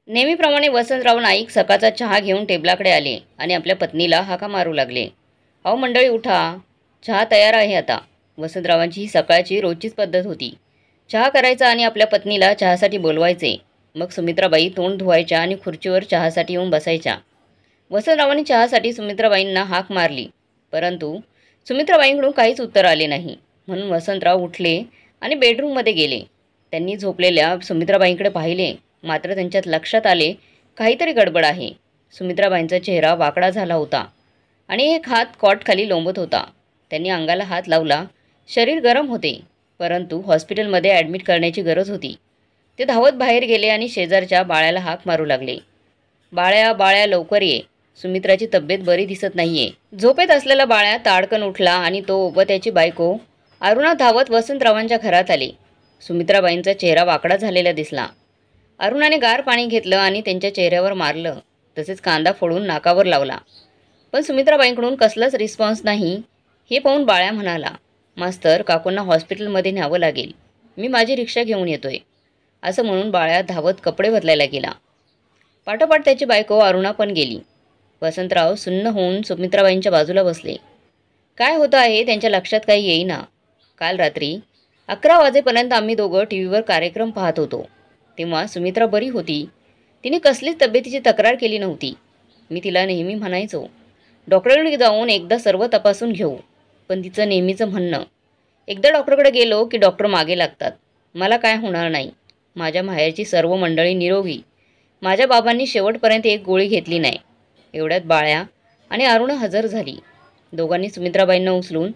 नेहमीप्रमाणे वसंतराव नाईक सकाळचा चहा घेऊन टेबलाकडे आले आणि आपल्या पत्नीला हाका मारू लागले. अहो मंडळी उठा, चहा तयार आहे आता. वसंतरावांची ही सकाळची रोजचीच पद्धत होती. चहा करायचा आणि आपल्या पत्नीला चहासाठी बोलवायचे. मग सुमित्राबाई तोंड धुवायच्या आणि खुर्चीवर चहासाठी येऊन बसायच्या. वसंतरावांनी चहासाठी सुमित्राबाईंना हाक मारली, परंतु सुमित्राबाईंकडून काहीच उत्तर आले नाही. म्हणून वसंतराव उठले आणि बेडरूममध्ये गेले. त्यांनी झोपलेल्या सुमित्राबाईंकडे पाहिले, मात्र त्यांच्यात लक्षात आले काहीतरी गडबड आहे. सुमित्राबाईंचा चेहरा वाकडा झाला होता आणि एक हात कॉटखाली लोंबत होता. त्यांनी अंगाला हात लावला. शरीर गरम होते, परंतु हॉस्पिटलमध्ये ॲडमिट करण्याची गरज होती. ते धावत बाहेर गेले आणि शेजारच्या बाळ्याला हाक मारू लागले. बाळ्या, बाळ्या लवकर ये, सुमित्राची तब्येत बरी दिसत नाहीये. झोपेत असलेला बाळ्या ताडकन उठला आणि तो व त्याची बायको अरुणा धावत वसंतरावांच्या घरात आले. सुमित्राबाईंचा चेहरा वाकडा झालेला दिसला. अरुणाने गार पाणी घेतलं आणि त्यांच्या चेहऱ्यावर मारलं, तसेच कांदा फोडून नाकावर लावला. पण सुमित्राबाईंकडून कसलाच रिस्पॉन्स नाही. हे पाहून बाळ्या म्हणाला, मास्तर, काकूंना हॉस्पिटलमध्ये न्यावं लागेल, मी माझी रिक्षा घेऊन येतोय. असं म्हणून बाळ्या धावत कपडे बदलायला गेला. पाठोपाठ त्याची बायको अरुणा पण गेली. वसंतराव सुन्न होऊन सुमित्राबाईंच्या बाजूला बसले. काय होतं आहे त्यांच्या लक्षात काही येईना. काल रात्री 11 वाजेपर्यंत आम्ही दोघं टीव्हीवर कार्यक्रम पाहत होतो. तेव्हा सुमित्रा बरी होती. तिने कसलीच तब्येतीची तक्रार केली नव्हती. मी तिला नेहमी म्हणायचो, डॉक्टरांकडे जाऊन एकदा सर्व तपासून घेऊ. पण तिचं नेहमीचं म्हणणं, एकदा डॉक्टरकडे गेलो की डॉक्टर मागे लागतात. मला काय होणार नाही. माझ्या माहेरची सर्व मंडळी निरोगी. माझ्या बाबांनी शेवटपर्यंत एक गोळी घेतली नाही. एवढ्यात बाळ्या आणि अरुणा हजर झाली. दोघांनी सुमित्राबाईंना उचलून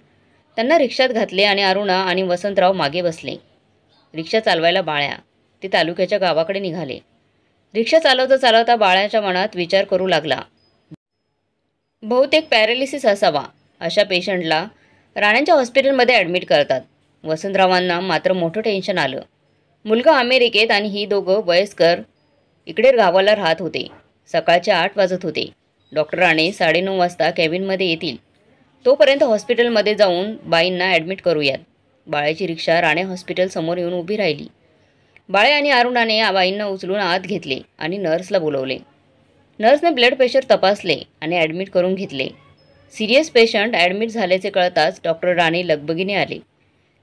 त्यांना रिक्षात घातले आणि अरुणा आणि वसंतराव मागे बसले. रिक्षा चालवायला बाळ्या. ते तालुक्याच्या गावाकडे निघाले. रिक्षा चालवता चालवता बाळ्याच्या मनात विचार करू लागला, बहुतेक पॅरालिसिस असावा. अशा पेशंटला राण्यांच्या हॉस्पिटलमध्ये ॲडमिट करतात. वसंतरावांना मात्र मोठं टेन्शन आलं. मुलगा अमेरिकेत आणि ही दोघं वयस्कर इकडे गावाला राहत होते. सकाळचे 8 वाजत होते. डॉक्टर राणे 9:30 वाजता कॅबिनमध्ये येतील. तोपर्यंत हॉस्पिटलमध्ये जाऊन बाईंना ॲडमिट करूयात. बाळ्याची रिक्षा राणे हॉस्पिटल समोर येऊन उभी राहिली. बाळ्या आणि अरुणाने बाईंना उचलून आत घेतले आणि नर्सला बोलवले. नर्सने ब्लड प्रेशर तपासले आणि ॲडमिट करून घेतले. सिरियस पेशंट ॲडमिट झाल्याचे कळताच डॉक्टर राणे लगबगीने आले.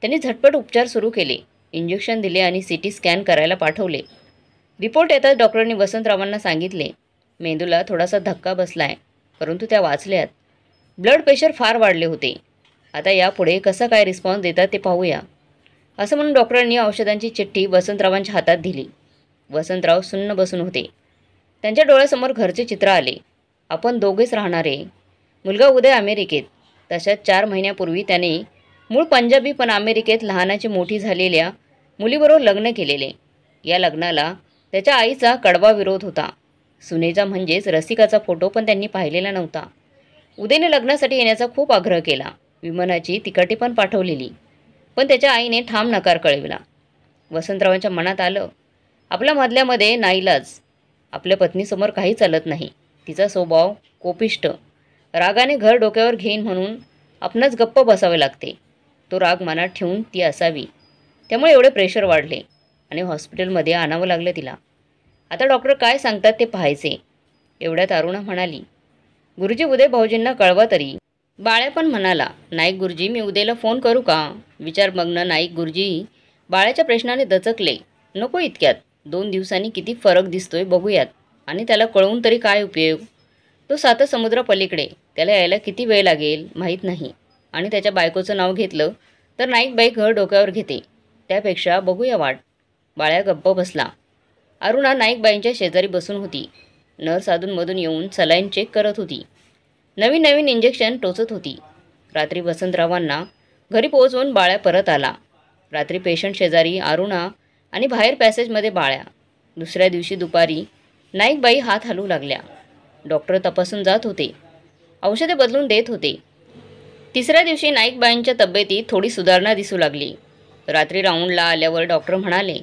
त्यांनी झटपट उपचार सुरू केले. इंजेक्शन दिले आणि CT स्कॅन करायला पाठवले. रिपोर्ट येताच डॉक्टरांनी वसंतरावांना सांगितले, मेंदूला थोडासा धक्का बसलाय, परंतु त्या वाचल्यात. ब्लड प्रेशर फार वाढले होते. आता यापुढे कसा काय रिस्पॉन्स देतात ते पाहूया, असं म्हणून डॉक्टरांनी औषधांची चिठ्ठी वसंतरावांच्या हातात दिली. वसंतराव सुन्न बसून होते. त्यांच्या डोळ्यासमोर घरचे चित्र आले. आपण दोघेच राहणारे. मुलगा उदय अमेरिकेत. तशाच 4 महिन्यापूर्वी त्याने मूळ पंजाबी पण अमेरिकेत लहानाची मोठी झालेल्या मुलीबरोबर लग्न केलेले. या लग्नाला त्याच्या आईचा कडवा विरोध होता. सुनेचा म्हणजेच रसिकाचा फोटो पण त्यांनी पाहिलेला नव्हता. उदयने लग्नासाठी येण्याचा खूप आग्रह केला. विमानाची तिकिटे पण पाठवलेली, पण त्याच्या आईने ठाम नकार कळविला. वसंतरावांच्या मनात आलं, आपल्या मधल्यामध्ये नाईलाज. आपल्या पत्नीसमोर काही चालत नाही. तिचा स्वभाव कोपिष्ट. रागाने घर डोक्यावर घेईन म्हणून आपणच गप्प बसावे लागते. तो राग मनात ठेवून ती असावी. त्यामुळे एवढे प्रेशर वाढले आणि हॉस्पिटलमध्ये आणावं लागलं तिला. आता डॉक्टर काय सांगतात ते पाहायचे. एवढ्यात अरुणा म्हणाली, गुरुजी उदय भाऊजींना कळवा तरी. बाळ्या पण म्हणाला, नाईक गुरुजी, मी उदयला फोन करू का? विचार मग्न नाईक गुरुजी बाळ्याच्या प्रश्नाने दचकले. नको इतक्यात. 2 दिवसांनी किती फरक दिसतोय बघूयात. आणि त्याला कळवून तरी काय उपयोग? तो 7 समुद्र पलीकडे. त्याला यायला किती वेळ लागेल माहीत नाही. आणि त्याच्या बायकोचं नाव घेतलं तर नाईकबाई घर डोक्यावर घेते. त्यापेक्षा बघूया वाट. बाळ्या गप्प बसला. अरुणा नाईकबाईंच्या शेजारी बसून होती. नर्स अधूनमधून येऊन सलाईन चेक करत होती. नवीन नवीन इंजेक्शन टोचत होती. रात्री वसंतरावांना घरी पोहोचवून बाळ्या परत आला. रात्री पेशंट शेजारी अरुणा आणि बाहेर पॅसेजमध्ये बाळ्या. दुसऱ्या दिवशी दुपारी नाईकबाई हात हलवू लागल्या. डॉक्टर तपासून जात होते. औषधे बदलून देत होते. तिसऱ्या दिवशी नाईकबाईंच्या तब्येतीत थोडी सुधारणा दिसू लागली. रात्री राऊंडला आल्यावर डॉक्टर म्हणाले,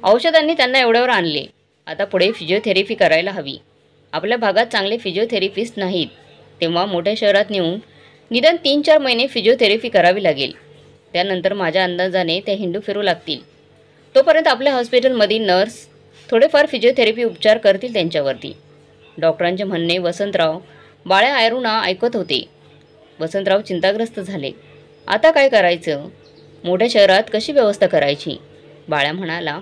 औषधांनी त्यांना एवढ्यावर आणले. आता पुढे फिजिओथेरपी करायला हवी. आपल्या भागात चांगले फिजिओथेरपिस्ट नाहीत. तेव्हा मोठ्या शहरात नेऊन निदान 3-4 महिने फिजिओथेरपी करावी लागेल. त्यानंतर माझ्या अंदाजाने त्या हिंडू फिरू लागतील. तोपर्यंत आपल्या हॉस्पिटलमधील नर्स थोडेफार फिजिओथेरपी उपचार करतील त्यांच्यावरती. डॉक्टरांचे म्हणणे वसंतराव, बाळ्या, अरुणा ऐकत होते. वसंतराव चिंताग्रस्त झाले. आता काय करायचं? मोठ्या शहरात कशी व्यवस्था करायची? बाळ्या म्हणाला,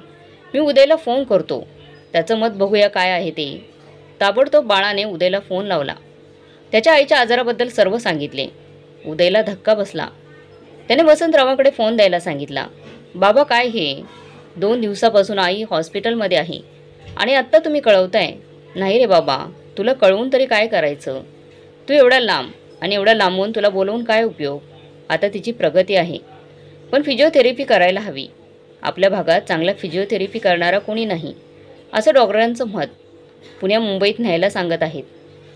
मी उदयला फोन करतो, त्याचं मत बघूया काय आहे ते. ताबडतोब बाळाने उदयला फोन लावला. त्याच्या आईच्या आजाराबद्दल सर्व सांगितले. उदयला धक्का बसला. त्याने वसंतरावांकडे फोन द्यायला सांगितला. बाबा, काय हे? 2 दिवसापासून आई हॉस्पिटलमध्ये आहे आणि आत्ता तुम्ही कळवताय? नाही रे बाबा, तुला कळवून तरी काय करायचं? तू एवढा लांब आणि एवढा लांबून तुला बोलवून काय उपयोग? आता तिची प्रगती आहे, पण फिजिओथेरपी करायला हवी. आपल्या भागात चांगला फिजिओथेरपी करणारा कोणी नाही, असं डॉक्टरांचं मत. पुण्या मुंबईत न्यायला सांगत आहेत.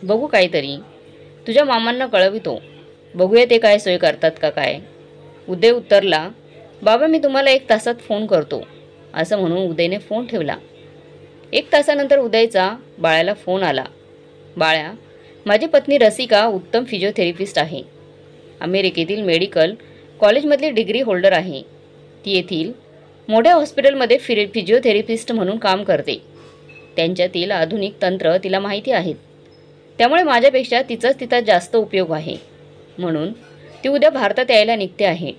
बघू काहीतरी. तुझ्या मामांना कळवितो, बघूया ते काय सोय करतात का काय. उदय उत्तरला, बाबा मी तुम्हाला 1 तासात फोन करतो, असं म्हणून उदयने फोन ठेवला. 1 तासानंतर उदयचा बाळ्याला फोन आला. बाळ्या, माझी पत्नी रसिका उत्तम फिजिओथेरपिस्ट आहे. अमेरिकेतील मेडिकल कॉलेजमधली डिग्री होल्डर आहे. ती येथील मोठ्या हॉस्पिटलमध्ये फिजिओथेरपिस्ट म्हणून काम करते. त्यांच्यातील आधुनिक तंत्र तिला माहिती आहेत, त्यामुळे माझ्यापेक्षा तिचाच तिथं जास्त उपयोग आहे. म्हणून ती उद्या भारतात यायला निघते आहे.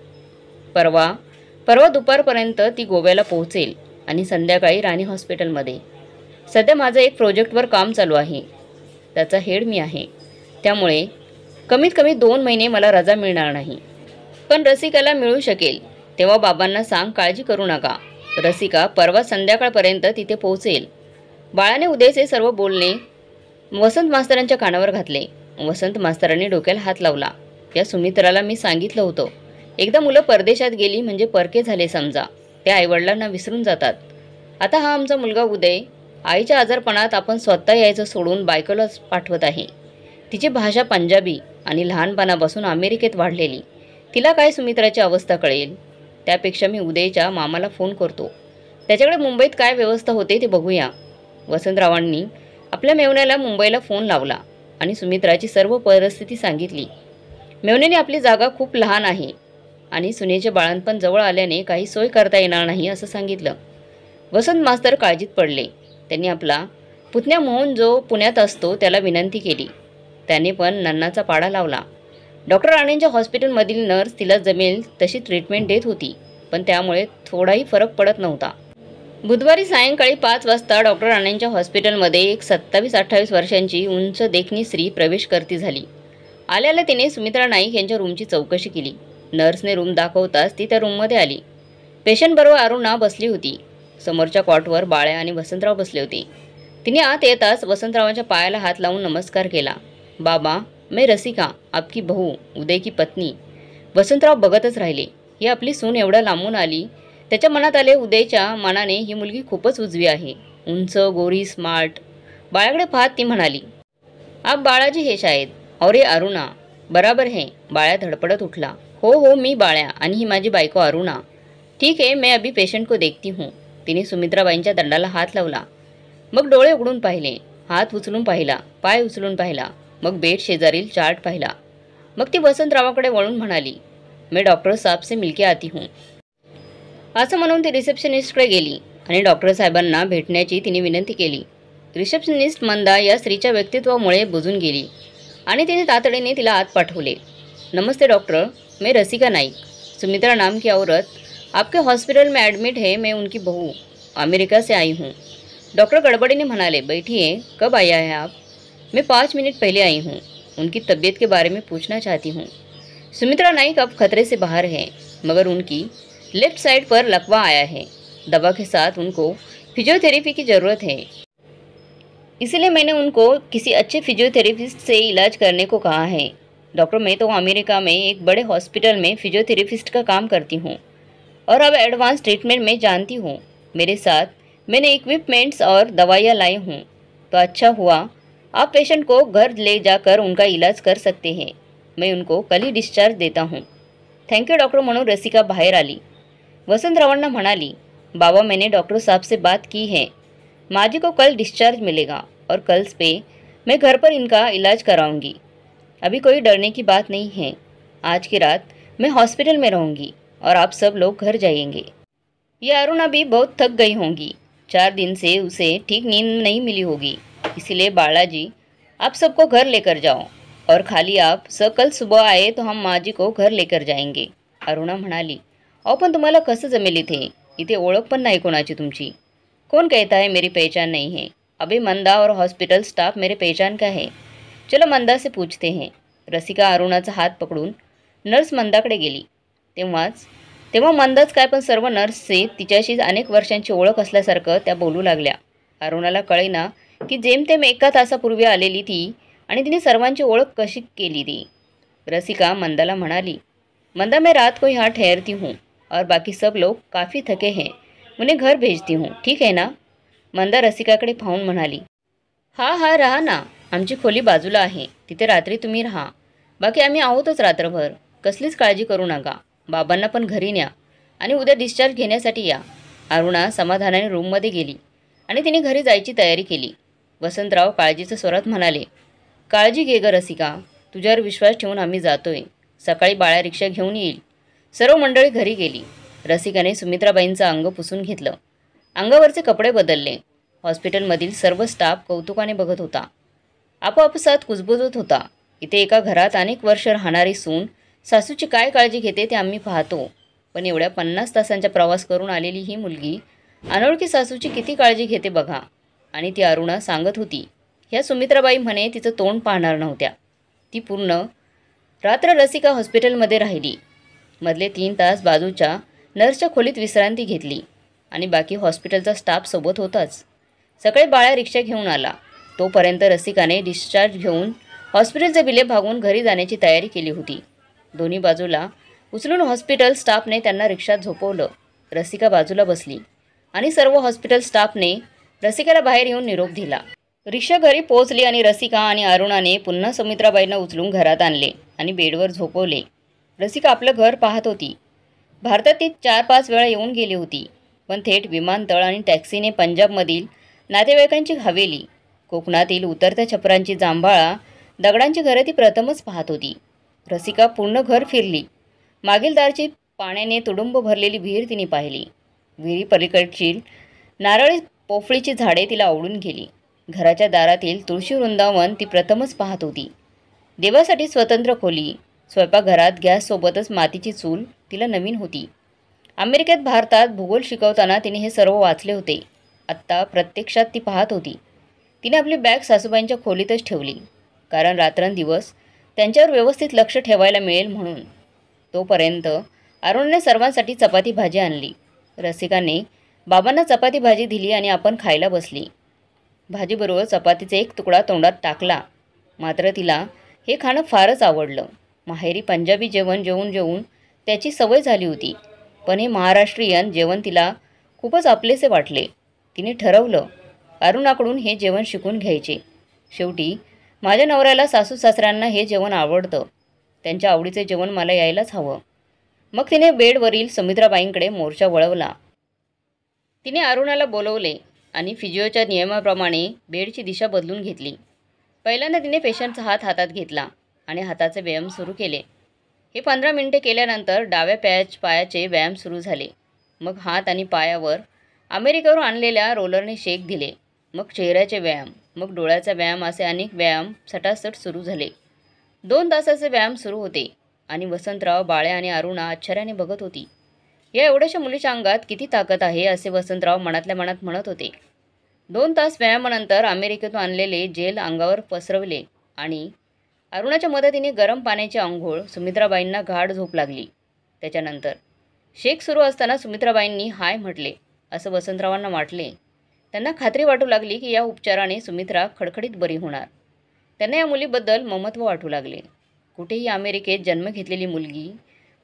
परवा दुपारपर्यंत ती गोव्याला पोहोचेल आणि संध्याकाळी राणी हॉस्पिटलमध्ये. सध्या माझं एक प्रोजेक्टवर काम चालू आहे, त्याचा हेड मी आहे. त्यामुळे कमीत कमी 2 महिने मला रजा मिळणार नाही. पण रसिकाला मिळू शकेल. तेव्हा बाबांना सांग, काळजी करू नका. रसिका परवा संध्याकाळपर्यंत तिथे पोहोचेल. बाळाने उदयचे सर्व बोलणे वसंत मास्तरांच्या कानावर घातले. वसंत मास्तरांनी डोक्याला हात लावला. या सुमित्राला मी सांगितलं होतं, एकदा मुलं परदेशात गेली म्हणजे परके झाले समजा. ते आईवडिलांना विसरून जातात. आता हा आमचा मुलगा उदय आईच्या आजारपणात आपण स्वतः यायचं सोडून बायकोलाच पाठवत आहे. तिची भाषा पंजाबी आणि लहानपणापासून अमेरिकेत वाढलेली. तिला काय सुमित्राची अवस्था कळेल? त्यापेक्षा मी उदयच्या मामाला फोन करतो, त्याच्याकडे मुंबईत काय व्यवस्था होते ते बघूया. वसंतरावांनी आपल्या मेवण्याला मुंबईला फोन लावला आणि सुमित्राची सर्व परिस्थिती सांगितली. मेवण्याने आपली जागा खूप लहान आहे आणि सुनेचे बाळंतपण जवळ आल्याने काही सोय करता येणार नाही असं सांगितलं. वसंत मास्तर काळजीत पडले. त्यांनी आपला पुतण्या मोहन जो पुण्यात असतो त्याला विनंती केली. त्याने पण नन्नाचा पाडा लावला. डॉक्टर राणेंच्या हॉस्पिटलमधील नर्स तिला जमेल तशी ट्रीटमेंट देत होती, पण त्यामुळे थोडाही फरक पडत नव्हता. बुधवारी सायंकाळी 5 वाजता डॉक्टर राणेंच्या हॉस्पिटलमध्ये एक 27-28 वर्षांची उंच देखणी स्त्री प्रवेश करती झाली. आल्याला तिने सुमित्रा नाईक यांच्या रूमची चौकशी केली. नर्सने रूम दाखवताच ती त्या रूममध्ये आली. पेशंटबरोबर अरुणा बसली होती. समोरच्या कॉटवर बाळ्या आणि वसंतराव बसले होते. तिने आत येताच वसंतरावांच्या पायाला हात लावून नमस्कार केला. बाबा, मैं रसिका, आपकी बहू, उदय की पत्नी. वसंतराव बघतच राहिले. ही आपली सून एवढ्या लांबून आली. त्याच्या मनात आले, उदयच्या मनाने ही मुलगी खूपच उजवी आहे, उंच, गोरी, स्मार्ट. बाळ्याकडे पाहत ती म्हणाली, आप बाळाजी हे शायद. और ये अरुणा. बराबर है. बाळ्या धडपडत उठला. हो, मी बाळ्या आणि ही माझी बायको अरुणा. ठीक है, मैं अभी पेशंट को देखती हूँ. तिने सुमित्राबाईंच्या दंडाला हात लावला. मग डोळे उघडून पाहिले, हात उचलून पाहिला, पाय उचलून पाहिला, मग बेड शेजारील चार्ट पाहिला. मग ती वसंतरावांकडे वळून म्हणाली, मैं डॉक्टर साहब से मिलके आती हूँ. असं म्हणून ती रिसेप्शनिस्टकडे गेली आणि डॉक्टर साहेबांना भेटण्याची तिने विनंती केली. रिसेप्शनिस्ट मंदा या स्त्रीच्या व्यक्तित्वामुळे बुजून गेली आणि तिने तातडीने तिला आत पाठवले. नमस्ते डॉक्टर, मैं रसिका नाइक, सुमित्रा नाम की औरत आपके हॉस्पिटल में एडमिट है. मैं उनकी बहू, अमेरिका से आई हूँ. डॉक्टर गड़बड़ी ने म्हणाले, बैठिए. कब आया है आप? मैं 5 मिनट पहले आई हूँ. उनकी तबीयत के बारे में पूछना चाहती हूँ. सुमित्रा नाइक अब खतरे से बाहर है, मगर उनकी लेफ्ट साइड पर लकवा आया है. दवा के साथ उनको फिजियोथेरेपी की ज़रूरत है, इसलिए मैंने उनको किसी अच्छे फिजियोथेरेपिस्ट से इलाज करने को कहा है. डॉक्टर, मैं तो अमेरिका में एक बड़े हॉस्पिटल में फिजियोथेरेपिस्ट का काम करती हूँ और अब एडवांस ट्रीटमेंट में जानती हूँ. मेरे साथ मैंने इक्विपमेंट्स और दवाइयाँ लाई हूँ. तो अच्छा हुआ आप पेशेंट को घर ले जाकर उनका इलाज कर सकते हैं. मैं उनको कल ही डिस्चार्ज देता हूँ. थैंक यू डॉक्टर म्हणून रसिका बाहेर आली. वसंतरावांना म्हणाली, बाबा, मैंने डॉक्टर साहब से बात की है. माँ जी को कल डिस्चार्ज मिलेगा और कल पे मैं घर पर इनका इलाज कराऊंगी. अभी कोई डरने की बात नहीं है. आज की रात मैं हॉस्पिटल में रहूँगी और आप सब लोग घर जाएंगे. ये अरुणा भी बहुत थक गई होंगी. 4 दिन से उसे ठीक नींद नहीं मिली होगी। इसलिए बालाजी, आप सबको घर लेकर जाओ और खाली आप कल सुबह आए तो हम माँ जी को घर लेकर जाएंगे. अरुणा म्हणाली. अहो पण तुम्हाला कसं जमेल इथे? इथे ओळख पण नाही कोणाची तुमची. कौन कहता है मेरी पहचान नहीं है? अभी मंदा और हॉस्पिटल स्टाफ मेरे पहचान का है. चलो मंदा से पूछते हैं. रसिका अरुणाचा हात पकडून नर्स मंदाकडे गेली. तेव्हा मंदाच काय पण सर्व नर्सचे तिच्याशी अनेक वर्षांची ओळख असल्यासारखं त्या बोलू लागल्या. अरुणाला कळेना की जेमतेम एका तासापूर्वी आलेली ती आणि तिने सर्वांची ओळख कशी केली ती. रसिका मंदाला म्हणाली. मंदा, मैं रात को यहाँ ठहरती हूँ और बाकी सब लोग काफ़ी थके हैं. उन्हें घर भेजती हूँ, ठीक है ना? मंदा रसिकाकडे पाहून म्हणाली. हा राहा ना, आमची खोली बाजूला आहे, तिथे रात्री तुम्ही राहा. बाकी आम्ही आहोतच रात्रभर. कसलीच काळजी करू नका. बाबांना पण घरी न्या आणि उद्या डिस्चार्ज घेण्यासाठी या. अरुणा समाधानाने रूममध्ये गेली आणि तिने घरी जायची तयारी केली. वसंतराव काळजीच्या स्वरात म्हणाले. काळजी घे ग रसिका, तुझ्यावर विश्वास ठेवून आम्ही जातोय. सकाळी बाळा रिक्षा घेऊन येईल. सर्व मंडळी घरी गेली. रसिकाने सुमित्राबाईंचं अंग पुसून घेतलं. अंगावरचे कपडे बदलले. हॉस्पिटलमधील सर्व स्टाफ कौतुकाने बघत होता. आपोआपसात कुजबुजत होता. इथे एका घरात अनेक वर्ष राहणारी सून सासूची काय काळजी घेते ते आम्ही पाहतो, पण एवढ्या 50 तासांचा प्रवास करून आलेली ही मुलगी अनोळखी सासूची किती काळजी घेते बघा. आणि ती अरुणा सांगत होती. ह्या सुमित्राबाई म्हणे तिचं तोंड पाहणार नव्हत्या. ती पूर्ण रात्र रसिका हॉस्पिटलमध्ये राहिली. मधले 3 तास बाजूच्या नर्सच्या खोलीत विश्रांती घेतली आणि बाकी हॉस्पिटलचा स्टाफ सोबत होताच. सकाळी बाळा रिक्षा घेऊन आला. तोपर्यंत रसिकाने डिस्चार्ज घेऊन हॉस्पिटलचे बिले भागवून घरी जाण्याची तयारी केली होती. दोन्ही बाजूला उचलून हॉस्पिटल स्टाफने त्यांना रिक्षात झोपवलं. रसिका बाजूला बसली आणि सर्व हॉस्पिटल स्टाफने रसिकाला बाहेर येऊन निरोप दिला. रिक्षा घरी पोहोचली आणि रसिका आणि अरुणाने पुन्हा सुमित्राबाईंना उचलून घरात आणले आणि बेडवर झोपवले. रसिका आपलं घर पाहत होती. भारतात ती 4-5 वेळा येऊन गेली होती, पण थेट विमानतळ आणि टॅक्सीने पंजाबमधील नातेवाईकांची हवेली, कोकणातील उतरत्या छपरांची जांभाळा, दगडांची घरं ती प्रथमच पाहत होती. रसिका पूर्ण घर फिरली. मागील दारची पाण्याने तुडुंब भरलेली विहीर तिने पाहिली. विहिरी पलीकडची नारळी पोफळीची झाडे तिला आवडून गेली. घराच्या दारातील तुळशी वृंदावन ती प्रथमच पाहत होती. देवासाठी स्वतंत्र खोली, स्वयंपाकघरात गॅससोबतच मातीची चूल तिला नवीन होती. अमेरिकेत भारतात भूगोल शिकवताना तिने हे सर्व वाचले होते. आत्ता प्रत्यक्षात ती पाहत होती. तिने आपली बॅग सासूबाईंच्या खोलीतच ठेवली, कारण रात्रंदिवस त्यांच्यावर व्यवस्थित लक्ष ठेवायला मिळेल म्हणून. तोपर्यंत अरुणने सर्वांसाठी चपाती भाजी आणली. रसिकाने बाबांना चपाती भाजी दिली आणि आपण खायला बसली. भाजीबरोबर चपातीचा एक तुकडा तोंडात टाकला. मात्र तिला हे खाणं फारच आवडलं. माहेरी पंजाबी जेवण जेवून जेवून त्याची सवय झाली होती, पण हे महाराष्ट्रीयन जेवण तिला खूपच आपलेसे वाटले. तिने ठरवलं अरुणाकडून हे जेवण शिकून घ्यायचे. शेवटी माझ्या नवऱ्याला सासू सासऱ्यांना हे जेवण आवडतं, त्यांच्या आवडीचे जेवण मला यायलाच हवं. मग तिने बेडवरील सुमित्राबाईंकडे मोर्चा वळवला. तिने अरुणाला बोलवले आणि फिजिओच्या नियमाप्रमाणे बेडची दिशा बदलून घेतली. पहिल्यांदा तिने पेशंटचा हात हातात घेतला आणि हाताचे व्यायाम सुरू केले. हे 15 मिनिटे केल्यानंतर डाव्या पायाचे व्यायाम सुरू झाले. मग हात आणि पायावर अमेरिकेवरून आणलेल्या रोलरने शेक दिले. मग चेहऱ्याचे व्यायाम, मग डोळ्याचा व्यायाम, असे अनेक व्यायाम सटासट सुरू झाले. 2 तासाचे व्यायाम सुरू होते आणि वसंतराव, बाळे आणि अरुणा आश्चर्याने बघत होती. या एवढ्याशा मुलीच्या अंगात किती ताकद आहे, असे वसंतराव मनातल्या मनात म्हणत होते. 2 तास व्यायामानंतर अमेरिकेतून आणलेले जेल अंगावर पसरवले आणि अरुणाच्या मदतीने गरम पाण्याची अंघोळ. सुमित्राबाईंना गाढ झोप लागली. त्याच्यानंतर शेक सुरू असताना सुमित्राबाईंनी हाय म्हटले असं वसंतरावांना वाटले. त्यांना खात्री वाटू लागली की या उपचाराने सुमित्रा खडखडीत बरी होणार. त्यांना या मुलीबद्दल ममत्व वाटू लागले. कुठेही अमेरिकेत जन्म घेतलेली मुलगी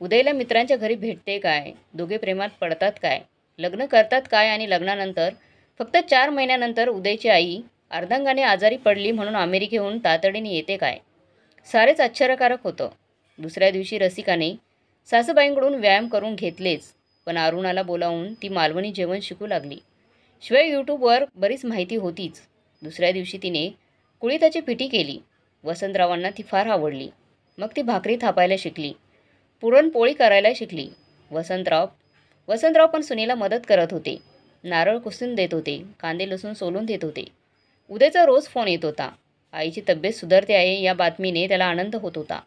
उदयला मित्रांच्या घरी भेटते काय, दोघे प्रेमात पडतात काय, लग्न करतात काय आणि लग्नानंतर फक्त 4 महिन्यानंतर उदयची आई अर्धांगाने आजारी पडली म्हणून अमेरिकेहून तातडीने येते काय, सारेच आश्चर्यकारक होतं. दुसऱ्या दिवशी रसिकाने सासूबाईंकडून व्यायाम करून घेतलेच, पण अरुणाला बोलावून ती मालवणी जेवण शिकू लागली. शिवाय यूट्यूबवर बरीच माहिती होतीच. दुसऱ्या दिवशी तिने कुळिथाची पिठी केली. वसंतरावांना ती फार आवडली. मग ती भाकरी थापायला शिकली, पुरणपोळी करायला शिकली. वसंतराव पण सुनीला मदत करत होते. नारळ कुसून देत होते, कांदे लसूण सोलून देत होते. उद्याचा रोज फोन येत होता. आईची तब्येत सुधारते आहे या बातमीने त्याला आनंद होत होता.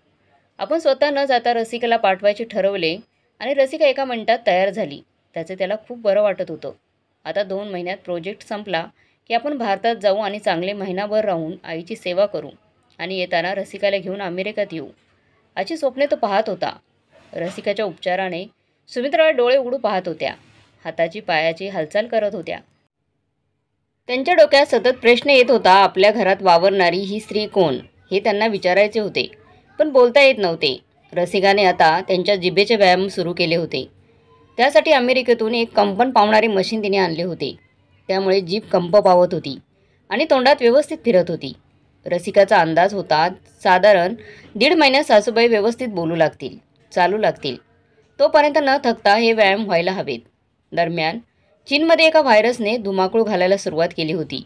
आपण स्वतः न जाता रसिकाला पाठवायचे ठरवले आणि रसिका एका मिनिटात तयार झाली. त्याचे त्याला खूप बरं वाटत होतं. आता 2 महिन्यात प्रोजेक्ट संपला की आपण भारतात जाऊ आणि चांगले महिनाभर राहून आईची सेवा करू आणि येताना रसिकाला घेऊन अमेरिकेत येऊ अशी स्वप्ने तो पाहत होता. रसिकाच्या उपचाराने सुमित्रा डोळे उघडू पाहत होत्या. हाताची पायाची हालचाल करत होत्या. त्यांच्या डोक्यात सतत प्रश्न येत होता. आपल्या घरात वावरणारी ही स्त्री कोण हे त्यांना विचारायचे होते, पण बोलता येत नव्हते. रसिकाने आता त्यांच्या जिभेचे व्यायाम सुरू केले होते. त्यासाठी अमेरिकेतून एक कंपन पावणारे मशीन तिने आणले होते. त्यामुळे जीभ कंप पावत होती आणि तोंडात व्यवस्थित फिरत होती. रसिकाचा अंदाज होता साधारण 1.5 महिन्यात सासूबाई व्यवस्थित बोलू लागतील, चालू लागतील. तोपर्यंत न थकता हे व्यायाम व्हायला हवेत. दरम्यान चीनमध्ये एका व्हायरसने धुमाकूळ घालायला सुरुवात केली होती.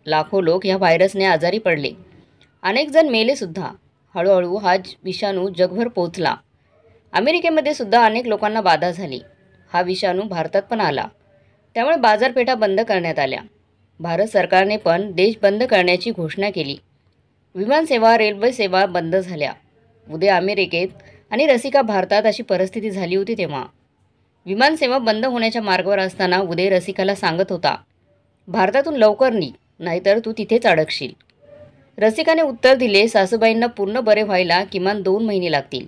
लाखो लोक ह्या व्हायरसने आजारी पडले. अनेक जण मेलेसुद्धा. हळूहळू हा विषाणू जगभर पोचला. अमेरिकेमध्ये सुद्धा अनेक लोकांना बाधा झाली. हा विषाणू भारतात पण आला. त्यामुळे बाजारपेठा बंद करण्यात आल्या. भारत सरकारने पण देश बंद करण्याची घोषणा केली. विमानसेवा, रेल्वे सेवा बंद झाल्या. उद्या अमेरिकेत आणि रसिका भारतात अशी परिस्थिती झाली होती तेव्हा. विमानसेवा बंद होण्याच्या मार्गावर असताना उदय रसिकाला सांगत होता, भारतातून लवकर निघ, नाहीतर तू तिथेच अडकशील. रसिकाने उत्तर दिले, सासूबाईंना पूर्ण बरे व्हायला किमान 2 महिने लागतील.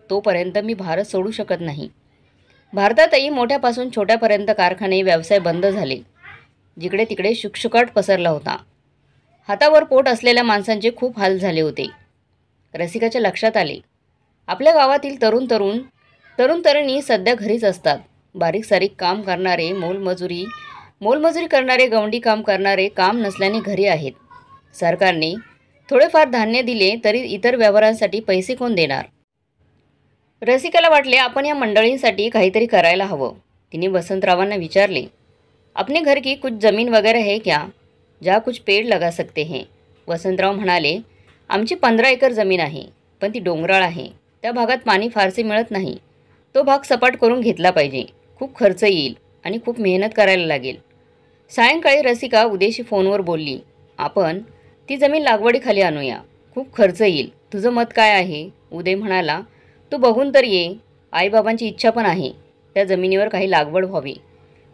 तोपर्यंत मी भारत सोडू शकत नाही. भारतातही मोठ्यापासून छोट्यापर्यंत कारखाने, व्यवसाय बंद झाले. जिकडे तिकडे शुकशुकाट पसरला होता. हातावर पोट असलेल्या माणसांचे खूप हाल झाले होते. रसिकाच्या लक्षात आले, आपल्या गावातील तरुण तरुणी सध्या घरीच असतात. बारीक सारीक काम करणारे, मोलमजुरी करणारे, गवंडी काम करणारे काम नसल्याने घरी आहेत. सरकारने थोडेफार धान्य दिले तरी इतर व्यवहारांसाठी पैसे कोण देणार. रसिकाला वाटले आपण या मंडळींसाठी काहीतरी करायला हवं. तिने वसंतरावांना विचारले, अपने घर की कुछ जमीन वगैरह है क्या, जहाँ कुछ पेड़ लगा सकते हैं. वसंतराव म्हणाले, आमची 15 एकर जमीन आहे, पण ती डोंगराळ आहे. त्या भागात पाणी फारसे मिळत नाही. तो भाग सपाट करून घेतला पाहिजे. खूप खर्च येईल आणि खूप मेहनत करायला लागेल. सायंकाळी रसिका उद्याशी फोनवर बोलली, आपण ती जमीन लागवडीखाली आणूया. खूप खर्च येईल. तुझं मत काय आहे. उदय म्हणाला, तू बघून तर ये. आईबाबांची इच्छा पण आहे त्या जमिनीवर काही लागवड व्हावी,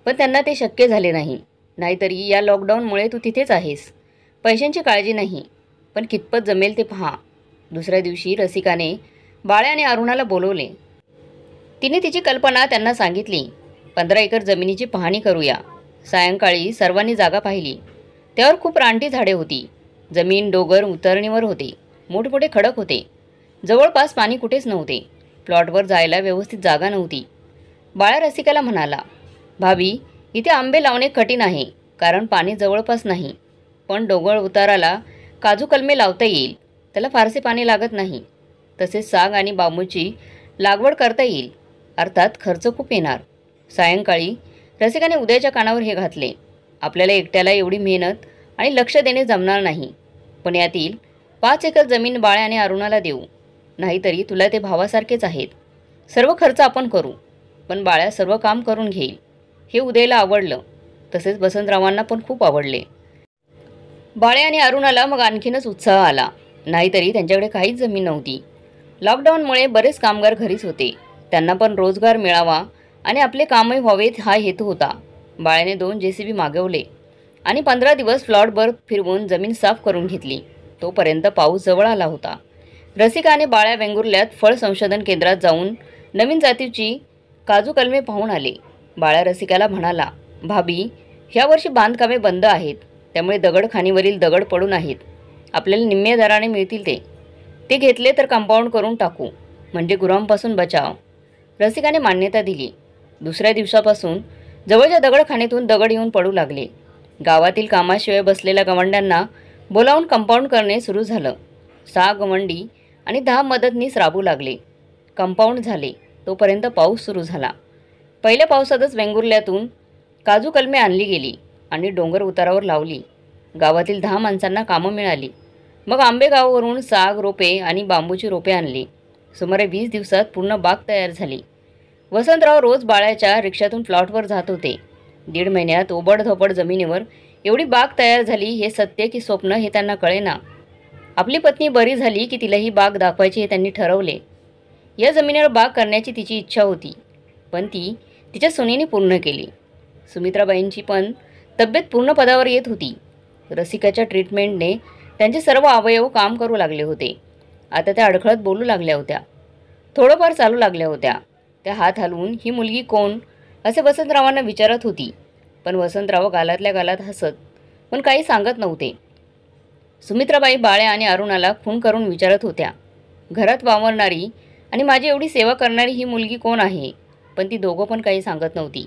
पण त्यांना ते शक्य झाले नाही. नाहीतरी या लॉकडाऊनमुळे तू तिथेच आहेस. पैशांची काळजी नाही, पण कितपत जमेल ते पहा. दुसऱ्या दिवशी रसिकाने बाळ्या आणि अरुणाला बोलवले. तिने तिची कल्पना त्यांना सांगितली. 15 एकर जमिनीची पाहणी करूया. सायंकाळी सर्वांनी जागा पाहिली. त्यावर खूप रानटी झाडे होती. जमीन डोंगर उतरणीवर होते. मोठमोठे खडक होते. जवळपास पाणी कुठेच नव्हते. प्लॉटवर जायला व्यवस्थित जागा नव्हती. बाळा रसिकाला म्हणाला, भाभी, इथे आंबे लावणे कठीण आहे, कारण पाणी जवळपास नाही. पण डोंगर उताराला काजू कलमे लावता येईल. त्याला फारसे पाणी लागत नाही. तसेच साग आणि बांबूची लागवड करता येईल. अर्थात खर्च खूप येणार. सायंकाळी रसिकाने उदयाच्या कानावर हे घातले, आपल्याला एकट्याला एवढी मेहनत आणि लक्ष देणे जमणार नाही. पण यातील 5 एकर जमीन बाळ्या आणि अरुणाला देऊ. नाहीतरी तुला ते भावासारखेच आहेत. सर्व खर्च आपण करू, पण बाळ्या सर्व काम करून घेईल. हे उदयला आवडलं. तसेच वसंतरावांना पण खूप आवडले. बाळ्या आणि अरुणाला मग आणखीनच उत्साह आला. नाहीतरी त्यांच्याकडे काहीच जमीन नव्हती. लॉकडाऊनमुळे बरेच कामगार घरीच होते. त्यांना पण रोजगार मिळावा आणि आपले कामही व्हावेत हा हेतू होता. बाळ्याने 2 JCB मागवले आणि 15 दिवस प्लॉटभर फिरवून जमीन साफ करून घेतली. तोपर्यंत पाऊस जवळ आला होता. रसिका आणि बाळ्या वेंगुर्ल्यात फळ संशोधन केंद्रात जाऊन नवीन जातीची काजू कलमे पाहून आले. बाळ्या रसिकाला म्हणाला, भाभी, ह्यावर्षी बांधकामे बंद आहेत. त्यामुळे दगडखाणीवरील दगड पडून आहेत. आपल्याला निम्म्या दराने मिळतील ते घेतले तर कंपाऊंड करून टाकू, म्हणजे गुरांपासून बचाव. रसिकाने मान्यता दिली. दुसऱ्या दिवसापासून जवळच्या दगडखाणीतून दगड येऊन पडू लागले. गावातील कामाशिवाय बसलेल्या गवंड्यांना बोलावून कंपाऊंड करणे सुरू झालं. 6 गवंडी आणि 10 मदतनीस राबू लागले. कंपाऊंड झाले तोपर्यंत पाऊस सुरू झाला. पहिल्या पावसातच वेंगुर्ल्यातून काजू कलमे आणली गेली आणि डोंगर उतारावर लावली. गावातील 10 माणसांना कामं मिळाली. मग आंबेगाववरून साग रोपे आणि बांबूची रोपे आणली. सुमारे 20 दिवसात पूर्ण बाग तयार झाली. वसंतराव रोज बाळ्याच्या रिक्षातून प्लॉटवर जात होते. 1.5 महिन्यात ओबडधोबड जमिनीवर एवढी बाग तयार झाली, हे सत्य की स्वप्न हे त्यांना कळेना. आपली पत्नी बरी झाली की तिला ही बाग दाखवायची हे त्यांनी ठरवले. या जमिनीवर बाग करण्याची तिची इच्छा होती, पण ती तिच्या सुनेने पूर्ण केली. सुमित्राबाईंची पण तब्येत पूर्ण पदावर येत होती. रसिकाच्या ट्रीटमेंटने त्यांचे सर्व अवयव काम करू लागले होते. आता त्या अडखळत बोलू लागल्या होत्या, थोडंफार चालू लागल्या होत्या. त्या हात हलवून ही मुलगी कोण असे वसंतरावांना विचारत होती, पण वसंतराव गालातल्या गालात हसत पण काही सांगत नव्हते. सुमित्राबाई बाळ्या आणि अरुणाला खून करून विचारत होत्या, घरात वावरणारी आणि माझी एवढी सेवा करणारी ही मुलगी कोण आहे, पण ती दोघं पण काही सांगत नव्हती.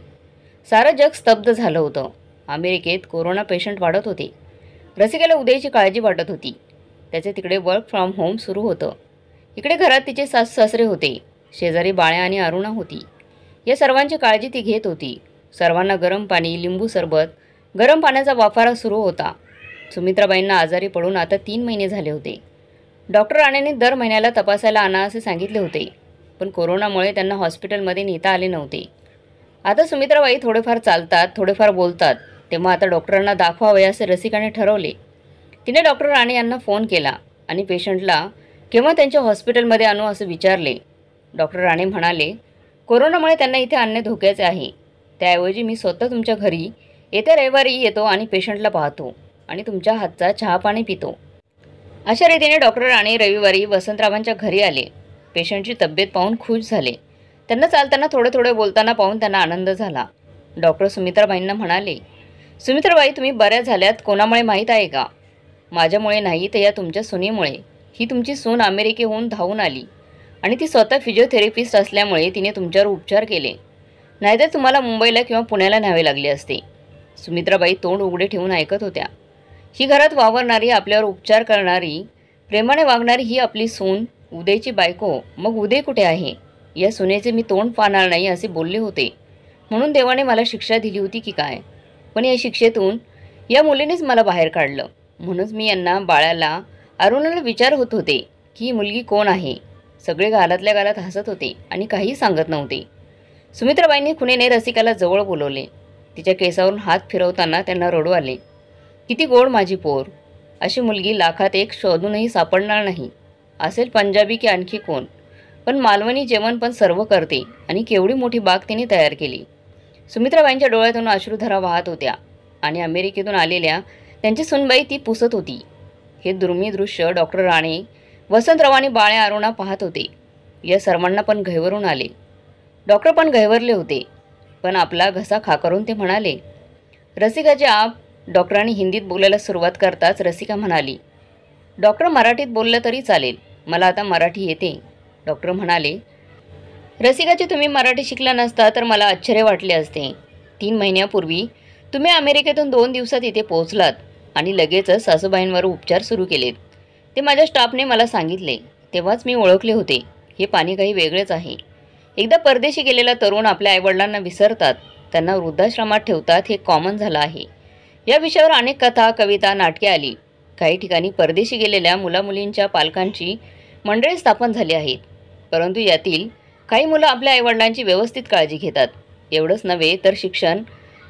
सारं जग स्तब्ध झालं होतं. अमेरिकेत कोरोना पेशंट वाढत होते. रसिकाला उद्याची काळजी वाटत होती. त्याचे तिकडे वर्क फ्रॉम होम सुरू होतं. इकडे घरात तिचे सासू सासरे होते. शेजारी बाळ्या आणि अरुणा होती. या सर्वांची काळजी ती घेत होती. सर्वांना गरम पाणी, लिंबू सरबत, गरम पाण्याचा वाफारा सुरू होता. सुमित्राबाईंना आजारी पडून आता 3 महिने झाले होते. डॉक्टर राणेंनी दर महिन्याला तपासायला आणा असे सांगितले होते, पण कोरोनामुळे त्यांना हॉस्पिटलमध्ये नेता आले नव्हते. आता सुमित्राबाई थोडेफार चालतात, थोडेफार बोलतात, तेव्हा आता डॉक्टरांना दाखवावे असे रसिकाने ठरवले. तिने डॉक्टर राणे यांना फोन केला आणि पेशंटला केव्हा त्यांच्या हॉस्पिटलमध्ये आणू असं विचारले. डॉक्टर राणे म्हणाले, कोरोनामुळे त्यांना इथे आणणे धोक्याचे आहे. त्याऐवजी मी स्वतः तुमच्या घरी येत्या रविवारी येतो आणि पेशंटला पाहतो आणि तुमच्या हातचा चहा पाणी पितो. अशा रीतीने डॉक्टर राणे रविवारी वसंतरावांच्या घरी आले. पेशंटची तब्येत पाहून खुश झाले. त्यांना चालताना थोडे थोडे बोलताना पाहून त्यांना आनंद झाला. डॉक्टर सुमित्राबाईंना म्हणाले, सुमित्राबाई तुम्ही बऱ्या झाल्यात, कोणामुळे माहीत आहे का? माझ्यामुळे नाही तर या तुमच्या सुनेमुळे. ही तुमची सून अमेरिकेहून धावून आली आणि ती स्वतः फिजिओथेरपिस्ट असल्यामुळे तिने तुमच्यावर उपचार केले, नाहीतर तुम्हाला मुंबईला किंवा पुण्याला न्यावे लागले असते. सुमित्राबाई तोंड उघडे ठेवून ऐकत होत्या. ही घरात वावरणारी, आपल्यावर उपचार करणारी, प्रेमाने वागणारी ही आपली सून, उदयची बायको. मग उदय कुठे आहे? या सुनेचे मी तोंड पाहणार नाही असे बोलले होते, म्हणून देवाने मला शिक्षा दिली होती की काय? पण या शिक्षेतून या मुलीनेच मला बाहेर काढलं. म्हणूनच मी यांना, बाळाला, अरुणाला विचारत होते की ही मुलगी कोण आहे. सगळे गालातल्या गालात हसत होते आणि काही सांगत नव्हते. सुमित्राबाईंनी खुनेने रसिकाला जवळ बोलवले. तिच्या केसावरून हात फिरवताना त्यांना रडू आले. किती गोड माझी पोर. अशी मुलगी लाखात एक शोधूनही सापडणार नाही. असेल पंजाबी की आणखी कोण, पण मालवणी जेवण पण सर्व करते आणि केवढी मोठी बाग तिने तयार केली. सुमित्राबाईंच्या डोळ्यातून अश्रुधारा वाहत होत्या आणि अमेरिकेतून आलेल्या त्यांची सुनबाई ती पुसत होती. हे दुर्मिळ दृश्य डॉक्टर राणे, वसंतराव आणि बाळ्या अरुणा पाहत होते. या सर्वांना पण घैवरून आले. डॉक्टर पण घैवरले होते, पण आपला घसा खाकरून ते म्हणाले, रसिकाचे आप. डॉक्टरांनी हिंदीत बोलायला सुरुवात करताच रसिका म्हणाली, डॉक्टर मराठीत बोललं तरी चालेल, मला आता मराठी येते. डॉक्टर म्हणाले, रसिकाचे तुम्ही मराठी शिकला नसता तर मला आश्चर्य वाटले असते. 3 महिन्यापूर्वी तुम्ही अमेरिकेतून 2 दिवसात इथे पोहोचलात आणि लगेचच सासूबाईंवर उपचार सुरू केलेत. ते माझ्या स्टाफने मला सांगितले. तेव्हाच मी ओळखले होते, हे पाणी काही वेगळेच आहे. एकदा परदेशी गेलेला तरुण आपल्या आईवडिलांना विसरतात, त्यांना वृद्धाश्रमात ठेवतात, हे कॉमन झालं आहे. या विषयावर अनेक कथा, कविता, नाटके आली. काही ठिकाणी परदेशी गेलेल्या मुलामुलींच्या पालकांची मंडळी स्थापन झाली आहेत. परंतु यातील काही मुलं आपल्या आईवडिलांची व्यवस्थित काळजी घेतात. एवढंच नव्हे तर शिक्षण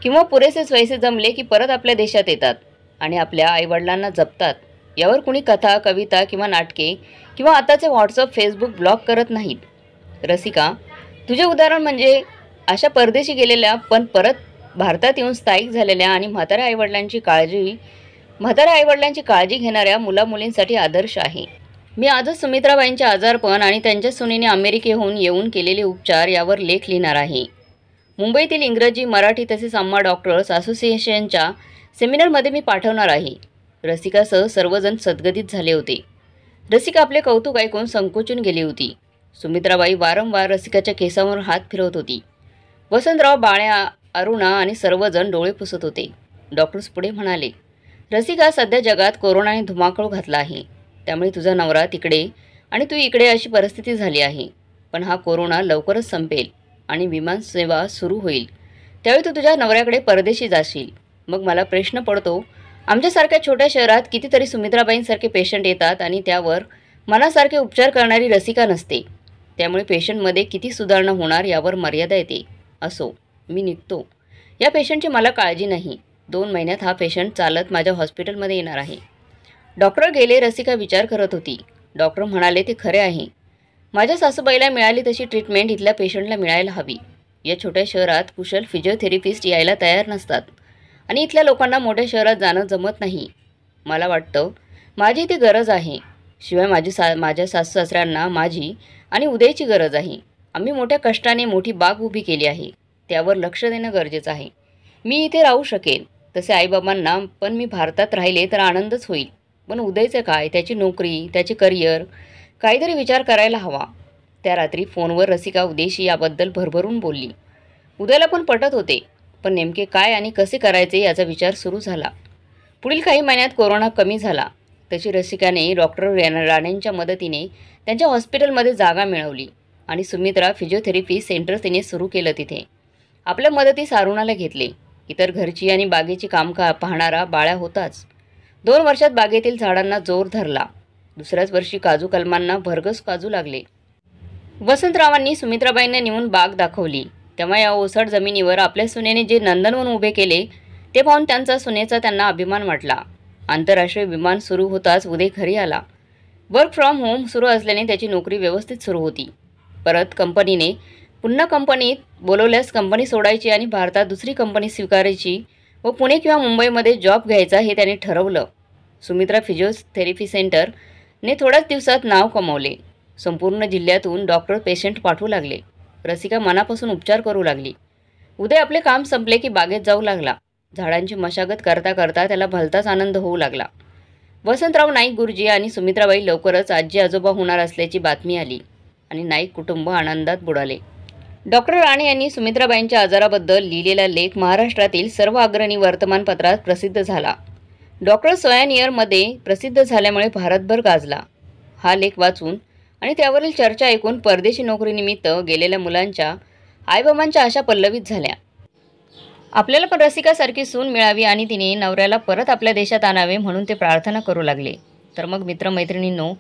किंवा पुरेसे पैसे जमले की परत आपल्या देशात येतात आणि आपल्या आईवडिलांना जपतात. यावर कुणी कथा, कविता किंवा नाटके किंवा आताचे व्हॉट्सअप, फेसबुक ब्लॉक करत नाहीत. रसिका, तुझे उदाहरण म्हणजे अशा परदेशी गेलेल्या पण परत भारतात येऊन स्थायिक झालेल्या आणि म्हाताऱ्या आईवडिलांची काळजी घेणाऱ्या मुलामुलींसाठी आदर्श आहे. मी आजच सुमित्राबाईंचे आजारपण आणि त्यांच्या सुनेने अमेरिकेहून येऊन केलेले उपचार यावर लेख लिहिणार आहे. मुंबईतील इंग्रजी, मराठी तसेच अम्मा डॉक्टर्स असोसिएशनच्या सेमिनारमध्ये मी पाठवणार आहे. रसिकासह सर्वजण सद्गदित झाले होते. रसिका आपले कौतुक ऐकून संकोचून गेली होती. सुमित्राबाई वारंवार रसिकाच्या केसावर हात फिरवत होती. वसंतराव, बाळ्या, अरुणा आणि सर्वजण डोळे पुसत होते. डॉक्टर्स पुढे म्हणाले, रसिका, सध्या जगात कोरोनाने धुमाकूळ घातला आहे. त्यामुळे तुझा नवरा तिकडे आणि तू इकडे अशी परिस्थिती झाली आहे. पण हा कोरोना लवकरच संपेल आणि विमान सेवा सुरू होईल. त्यावेळी तू तुझ्या नवऱ्याकडे परदेशी जाशील. मग मला प्रश्न पडतो, आमच्यासारख्या छोट्या शहरात कितीतरी सुमित्राबाईंसारखे पेशंट येतात आणि त्यावर मनासारखे उपचार करणारी रसिका नसते. त्यामुळे पेशंटमध्ये किती सुधारणा होणार यावर मर्यादा येते. असो, मी निघतो. या पेशंटची मला काळजी नाही. 2 महिन्यात हा पेशंट चालत माझ्या हॉस्पिटलमध्ये येणार आहे. डॉक्टर गेले. रसिका विचार करत होती. डॉक्टर म्हणाले ते खरे आहे. माझ्या सासूबाईला मिळाली तशी ट्रीटमेंट इथल्या पेशंटला मिळायला हवी. या छोट्या शहरात कुशल फिजिओथेरपिस्ट यायला तयार नसतात आणि इथल्या लोकांना मोठ्या शहरात जाणं जमत नाही. मला वाटतं माझी ती गरज आहे. शिवाय माझ्या सासू-सासऱ्यांना माझी आणि उदयची गरज आहे. आम्ही मोठ्या कष्टाने मोठी बाग उभी केली आहे. त्यावर लक्ष देणं गरजेचं आहे. मी इथे राहू शकेन. तसे आईबाबांना पण मी भारतात राहिले तर आनंदच होईल. पण उदयचं काय? त्याची नोकरी, त्याचे करिअर, काहीतरी विचार करायला हवा. त्या रात्री फोनवर रसिका उदयशी याबद्दल भरभरून बोलली. उदयला पण पटत होते. पण नेमके काय आणि कसे करायचे याचा विचार सुरू झाला. पुढील काही महिन्यात कोरोना कमी झाला तशी रसिकाने डॉक्टर राणेंच्या मदतीने त्यांच्या हॉस्पिटलमध्ये जागा मिळवली आणि सुमित्रा फिजिओथेरपी सेंटर तिने सुरू केलं. तिथे आपल्या मदतीस अरुणाला घेतले. इतर घरची आणि बागेची काम पाहणारा बाळ्या होताच. 2 वर्षात बागेतील झाडांना जोर धरला. दुसऱ्याच वर्षी काजू कलमांना भरघस काजू लागले. वसंतरावांनी सुमित्राबाईंना नेऊन बाग दाखवली. तेव्हा या ओसड जमिनीवर आपल्या सुनेने जे नंदनवन उभे केले ते पाहून त्यांचा सुनेचा त्यांना अभिमान वाटला. आंतरराष्ट्रीय विमान सुरू होताच उदय घरी आला. वर्क फ्रॉम होम सुरू असल्याने त्याची नोकरी व्यवस्थित सुरू होती. परत कंपनीने पुन्हा कंपनीत बोलवल्यास कंपनी सोडायची आणि भारतात दुसरी कंपनी स्वीकारायची व पुणे किंवा मुंबईमध्ये जॉब घ्यायचा हे त्याने ठरवलं. सुमित्रा फिजिओथेरपी सेंटरने थोड्याच दिवसात नाव कमावले. संपूर्ण जिल्ह्यातून डॉक्टर पेशंट पाठवू लागले. रसिका मनापासून उपचार करू लागली. उदय आपले काम संपले की बागेत जाऊ लागला. झाडांची मशागत करता करता त्याला भलताच आनंद होऊ लागला. वसंतराव नाईक गुरुजी आणि सुमित्राबाई लवकरच आजी आजोबा होणार असल्याची बातमी आली आणि नाईक कुटुंब आनंदात बुडाले. डॉक्टर राणे यांनी सुमित्राबाईंच्या आजाराबद्दल लिहिलेला लेख महाराष्ट्रातील सर्व अग्रणी वर्तमानपत्रात प्रसिद्ध झाला. डॉक्टर सोयनियरमध्ये प्रसिद्ध झाल्यामुळे भारतभर गाजला. हा लेख वाचून आणि त्यावरील चर्चा ऐकून परदेशी नोकरीनिमित्त गेलेल्या मुलांच्या आईबाबांच्या आशा पल्लवित झाल्या. आपल्याला पण रसिकासारखी सून मिळावी आणि तिने नवऱ्याला परत आपल्या देशात आणावे म्हणून ते प्रार्थना करू लागले. तर मग मित्रमैत्रिणींनो,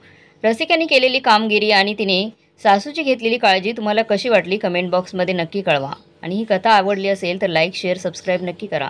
रसिकाने केलेली कामगिरी आणि तिने सासूची घेतलेली काळजी तुम्हाला कशी वाटली कमेंट बॉक्समध्ये नक्की कळवा. आणि ही कथा आवडली असेल तर लाईक, शेअर, सबस्क्राईब नक्की करा.